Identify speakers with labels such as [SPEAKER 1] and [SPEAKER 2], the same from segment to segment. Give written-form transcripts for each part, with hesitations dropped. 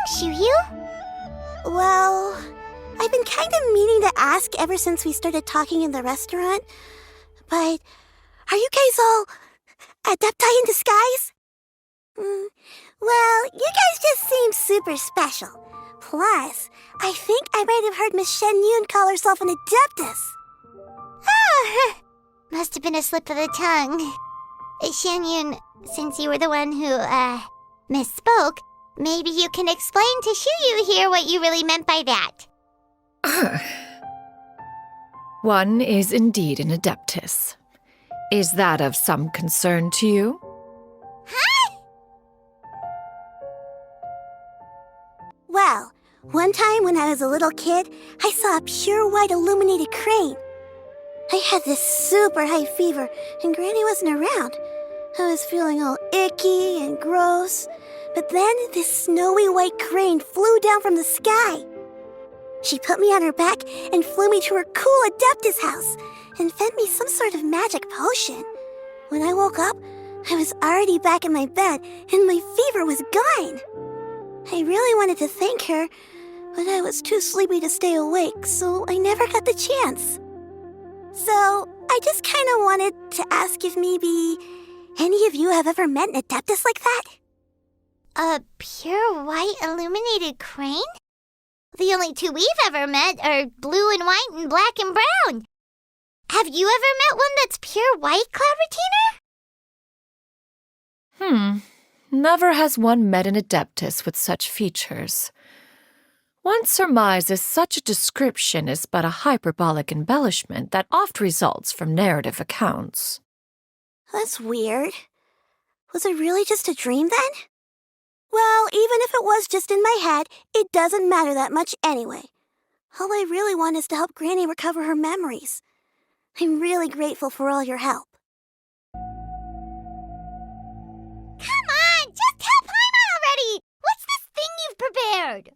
[SPEAKER 1] Xianyun?
[SPEAKER 2] Well, I've been kind of meaning to ask ever since we started talking in the restaurant, but are you guys all adepti in disguise? Well, you guys just seem super special. Plus, I think I might have heard Miss Xianyun call herself an adeptus.
[SPEAKER 1] Oh, must have been a slip of the tongue. Xianyun, since you were the one who, misspoke, maybe you can explain to Xianyun here what you really meant by that.
[SPEAKER 3] One is indeed an adeptus. Is that of some concern to you?
[SPEAKER 1] Huh?
[SPEAKER 2] Well, one time when I was a little kid, I saw a pure white illuminated crane. I had this super high fever, and Granny wasn't around. I was feeling all icky and gross, but then this snowy white crane flew down from the sky. She put me on her back and flew me to her cool adeptus house and fed me some sort of magic potion. When I woke up, I was already back in my bed and my fever was gone. I really wanted to thank her, but I was too sleepy to stay awake, so I never got the chance. So, I just kind of wanted to ask if maybe any of you have ever met an adeptus like that?
[SPEAKER 1] A pure white illuminated crane? The only two we've ever met are blue and white and black and brown. Have you ever met one that's pure white, Clovertina?
[SPEAKER 3] Never has one met an adeptus with such features. One surmises such a description is but a hyperbolic embellishment that oft results from narrative accounts.
[SPEAKER 2] That's weird. Was it really just a dream then? Well, even if it was just in my head, it doesn't matter that much anyway. All I really want is to help Granny recover her memories. I'm really grateful for all your help.
[SPEAKER 1] Come on, just tell Paimon already! What's this thing you've prepared?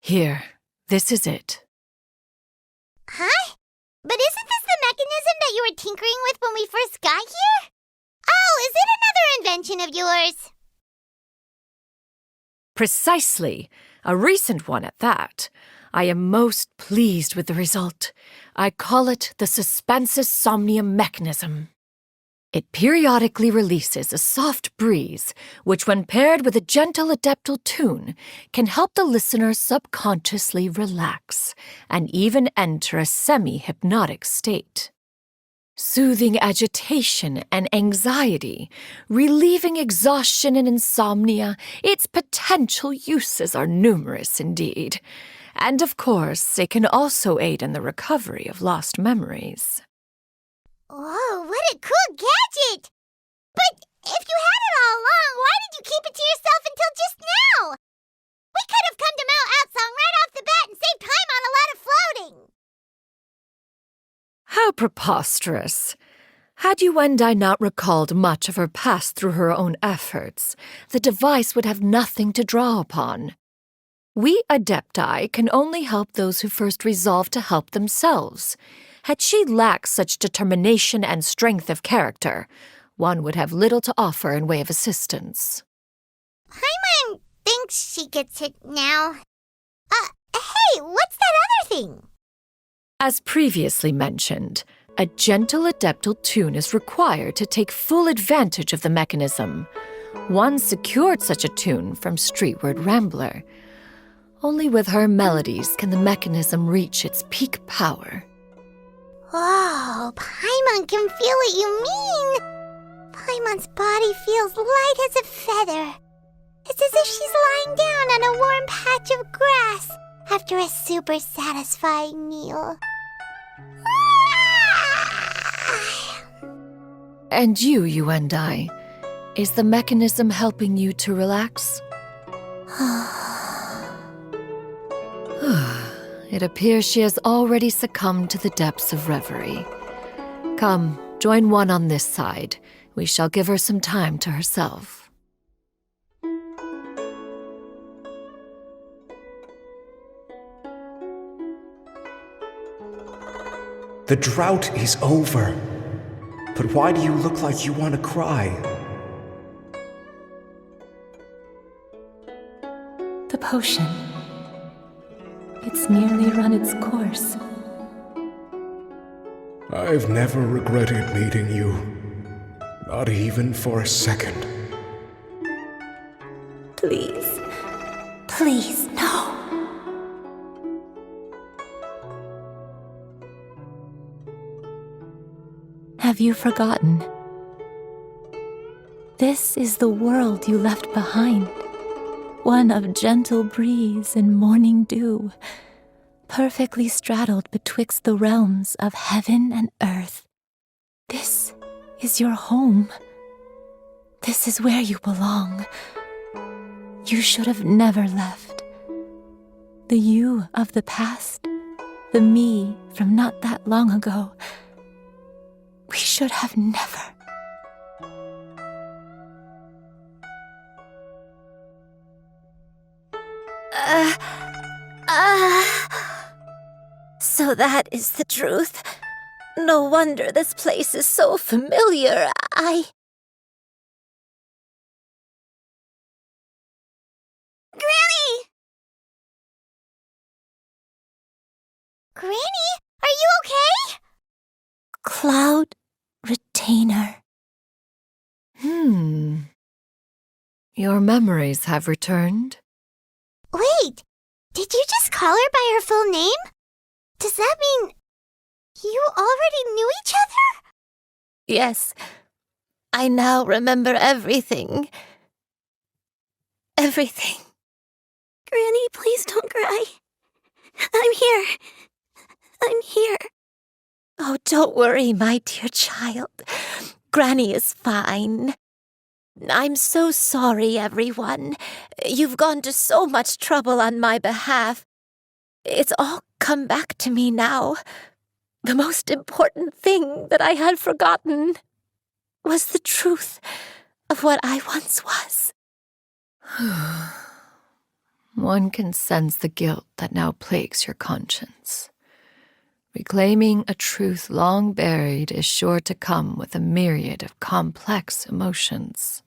[SPEAKER 3] Here, this is it.
[SPEAKER 1] Huh? But isn't this the mechanism that you were tinkering with when we first got here? Oh, is it another invention of yours?
[SPEAKER 3] Precisely. A recent one at that. I am most pleased with the result. I call it the suspensus somnium mechanism. It periodically releases a soft breeze, which when paired with a gentle adeptal tune, can help the listener subconsciously relax and even enter a semi-hypnotic state. Soothing agitation and anxiety, relieving exhaustion and insomnia, its potential uses are numerous indeed. And of course, it can also aid in the recovery of lost memories.
[SPEAKER 1] Whoa, what a cool gadget! But if you had it all along, why did you keep it to yourself until just now? We could have come to Mount Outsong right off the bat and saved time on a lot of floating.
[SPEAKER 3] How preposterous! Had Yuendai not recalled much of her past through her own efforts, the device would have nothing to draw upon. We Adepti can only help those who first resolve to help themselves. Had she lacked such determination and strength of character, one would have little to offer in way of assistance.
[SPEAKER 1] Paimon thinks she gets it now. Hey, what's that other thing?
[SPEAKER 3] As previously mentioned, a gentle adeptal tune is required to take full advantage of the mechanism. One secured such a tune from Streetward Rambler. Only with her melodies can the mechanism reach its peak power.
[SPEAKER 1] Whoa, Paimon can feel what you mean. Paimon's body feels light as a feather. It's as if she's lying down on a warm patch of grass after a super satisfying meal.
[SPEAKER 3] And you and I, is the mechanism helping you to relax? It appears she has already succumbed to the depths of reverie. Come, join one on this side. We shall give her some time to herself.
[SPEAKER 4] The drought is over. But why do you look like you want to cry?
[SPEAKER 5] potion. It's nearly run its course.
[SPEAKER 4] I've never regretted meeting you. Not even for a second.
[SPEAKER 5] Please. Please, no. Have you forgotten? This is the world you left behind. One of gentle breeze and morning dew, perfectly straddled betwixt the realms of heaven and earth. This is your home. This is where you belong. You should have never left. The you of the past, the me from not that long ago, we should have never. So that is the truth. No wonder this place is so familiar.
[SPEAKER 2] Granny!
[SPEAKER 1] Granny, are you okay?
[SPEAKER 5] Cloud Retainer.
[SPEAKER 3] Your memories have returned?
[SPEAKER 1] Wait, did you just call her by her full name? Does that mean you already knew each other?
[SPEAKER 5] Yes, I now remember everything. Everything.
[SPEAKER 2] Granny, please don't cry. I'm here. I'm here.
[SPEAKER 5] Oh, don't worry, my dear child. Granny is fine. I'm so sorry, everyone. You've gone to so much trouble on my behalf. It's all come back to me now. The most important thing that I had forgotten was the truth of what I once was.
[SPEAKER 3] One can sense the guilt that now plagues your conscience. Reclaiming a truth long buried is sure to come with a myriad of complex emotions.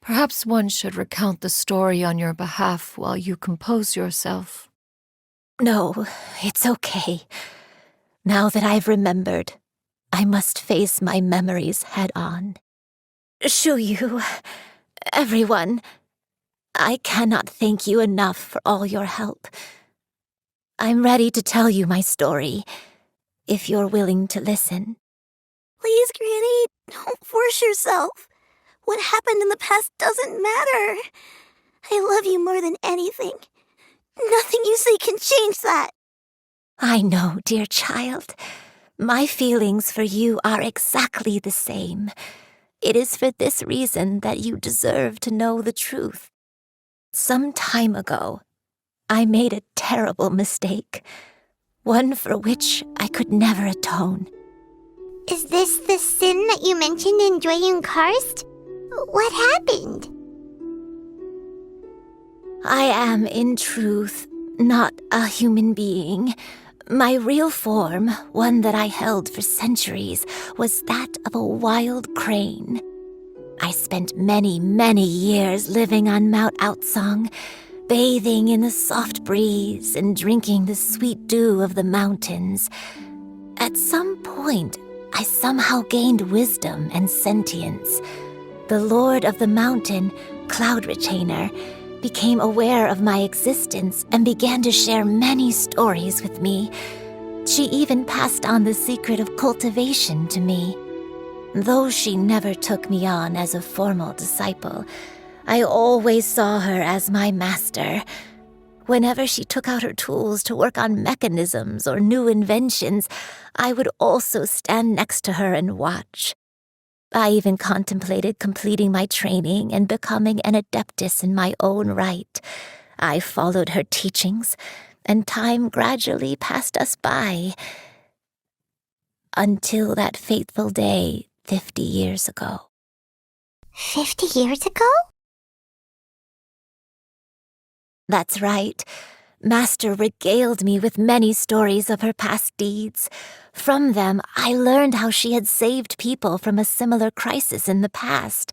[SPEAKER 3] Perhaps one should recount the story on your behalf while you compose yourself.
[SPEAKER 5] No, it's okay. Now that I've remembered, I must face my memories head on. Shuyu, everyone, I cannot thank you enough for all your help. I'm ready to tell you my story, if you're willing to listen.
[SPEAKER 2] Please, Granny, don't force yourself. What happened in the past doesn't matter. I love you more than anything. Nothing you say can change that.
[SPEAKER 5] I know, dear child. My feelings for you are exactly the same. It is for this reason that you deserve to know the truth. Some time ago, I made a terrible mistake, one for which I could never atone.
[SPEAKER 1] Is this the sin that you mentioned in Xianyun Karst? What happened?
[SPEAKER 5] I am, in truth, not a human being. My real form, one that I held for centuries, was that of a wild crane. I spent many, many years living on Mount Outsong, bathing in the soft breeze and drinking the sweet dew of the mountains. At some point, I somehow gained wisdom and sentience. The Lord of the Mountain, Cloud Retainer, became aware of my existence and began to share many stories with me. She even passed on the secret of cultivation to me. Though she never took me on as a formal disciple, I always saw her as my master. Whenever she took out her tools to work on mechanisms or new inventions, I would also stand next to her and watch. I even contemplated completing my training and becoming an adeptus in my own right. I followed her teachings, and time gradually passed us by. Until that fateful day 50 years ago.
[SPEAKER 1] 50 years ago?
[SPEAKER 5] That's right. Master regaled me with many stories of her past deeds. From them, I learned how she had saved people from a similar crisis in the past.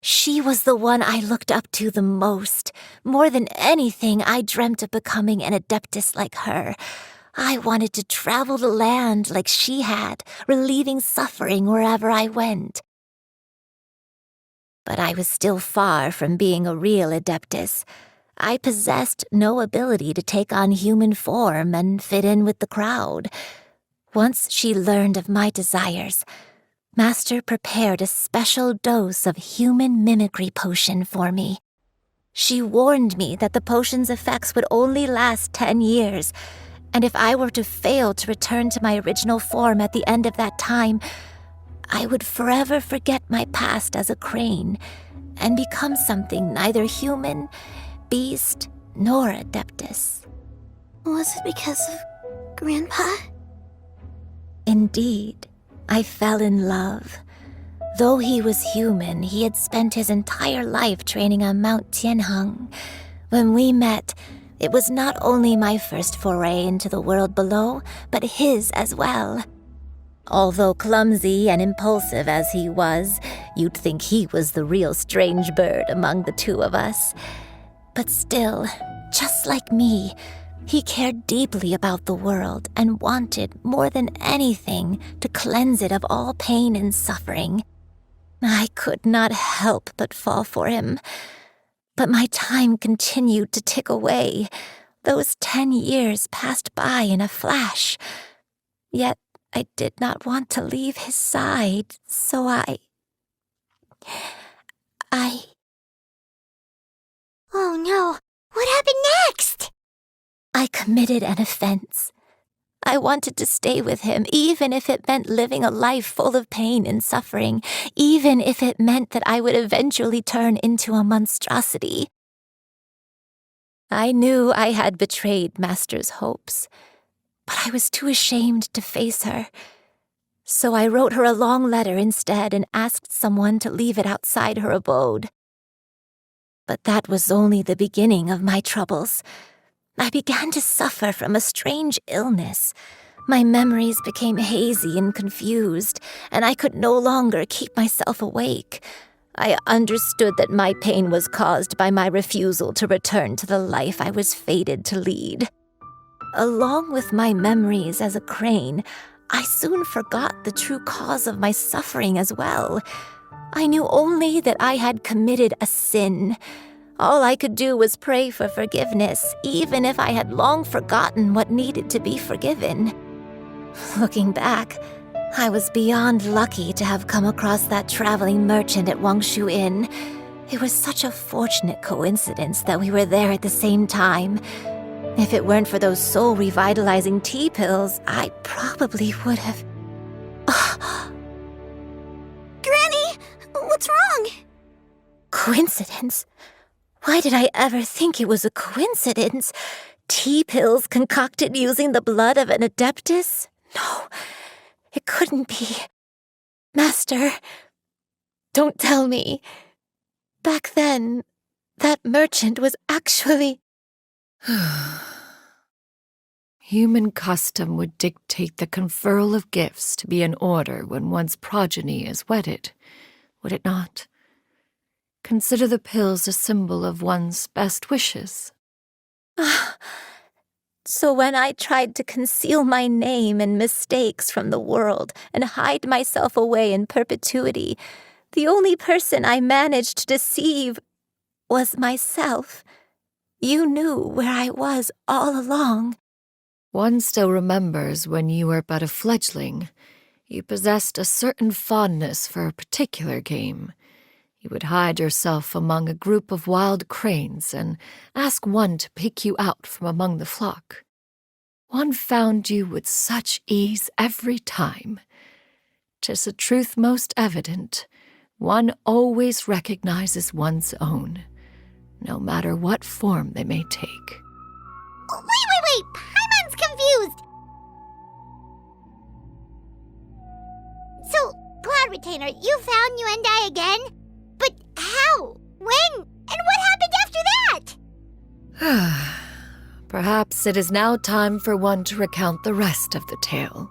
[SPEAKER 5] She was the one I looked up to the most. More than anything, I dreamt of becoming an adeptus like her. I wanted to travel the land like she had, relieving suffering wherever I went. But I was still far from being a real adeptus. I possessed no ability to take on human form and fit in with the crowd. Once she learned of my desires, Master prepared a special dose of human mimicry potion for me. She warned me that the potion's effects would only last 10 years, and if I were to fail to return to my original form at the end of that time, I would forever forget my past as a crane and become something neither human, beast, nor adeptus.
[SPEAKER 2] Was it because of Grandpa?
[SPEAKER 5] Indeed, I fell in love. Though he was human, he had spent his entire life training on Mount Tianheng. When we met, it was not only my first foray into the world below, but his as well. Although clumsy and impulsive as he was, you'd think he was the real strange bird among the two of us. But still, just like me, he cared deeply about the world and wanted, more than anything, to cleanse it of all pain and suffering. I could not help but fall for him. But my time continued to tick away. Those 10 years passed by in a flash. Yet I did not want to leave his side, so I...
[SPEAKER 1] Oh no, what happened next?
[SPEAKER 5] I committed an offense. I wanted to stay with him, even if it meant living a life full of pain and suffering, even if it meant that I would eventually turn into a monstrosity. I knew I had betrayed Master's hopes, but I was too ashamed to face her. So I wrote her a long letter instead and asked someone to leave it outside her abode. But that was only the beginning of my troubles. I began to suffer from a strange illness. My memories became hazy and confused, and I could no longer keep myself awake. I understood that my pain was caused by my refusal to return to the life I was fated to lead. Along with my memories as a crane, I soon forgot the true cause of my suffering as well. I knew only that I had committed a sin. All I could do was pray for forgiveness, even if I had long forgotten what needed to be forgiven. Looking back, I was beyond lucky to have come across that traveling merchant at Wangshu Inn. It was such a fortunate coincidence that we were there at the same time. If it weren't for those soul-revitalizing tea pills, I probably would have...
[SPEAKER 2] Granny, what's wrong?
[SPEAKER 5] Coincidence? Why did I ever think it was a coincidence? Tea pills concocted using the blood of an adeptus? No, it couldn't be. Master, don't tell me. Back then, that merchant was actually...
[SPEAKER 3] Human custom would dictate the conferral of gifts to be in order when one's progeny is wedded, would it not? Consider the pills a symbol of one's best wishes.
[SPEAKER 5] So when I tried to conceal my name and mistakes from the world and hide myself away in perpetuity, the only person I managed to deceive was myself. You knew where I was all along.
[SPEAKER 3] One still remembers when you were but a fledgling. You possessed a certain fondness for a particular game. You would hide yourself among a group of wild cranes and ask one to pick you out from among the flock. One found you with such ease every time. 'Tis a truth most evident. One always recognizes one's own, no matter what form they may take.
[SPEAKER 1] Wait! Paimon's confused! So, Cloud Retainer, you found Yuendai again? But how? When? And what happened after that?
[SPEAKER 3] Perhaps it is now time for one to recount the rest of the tale.